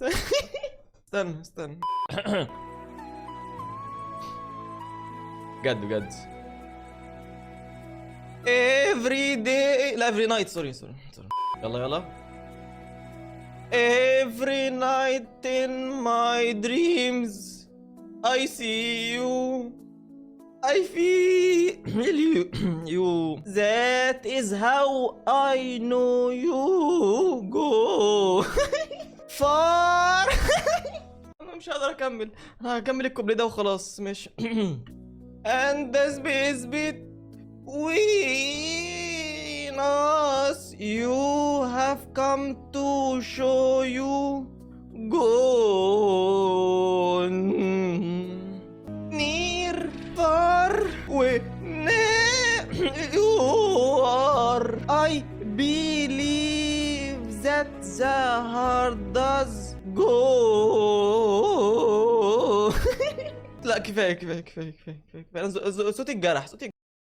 استنى بجد every day لا every night سوري يلا every night in my dreams I see you I feel you that is how I know you go far انا مش هقدر اكمل، انا هكمل الكوبليه ده وخلاص ماشي. and the space between us you have come to show you gone near far where you are I believe that the heart does go. لا كفايه أنا صوتي اتجرح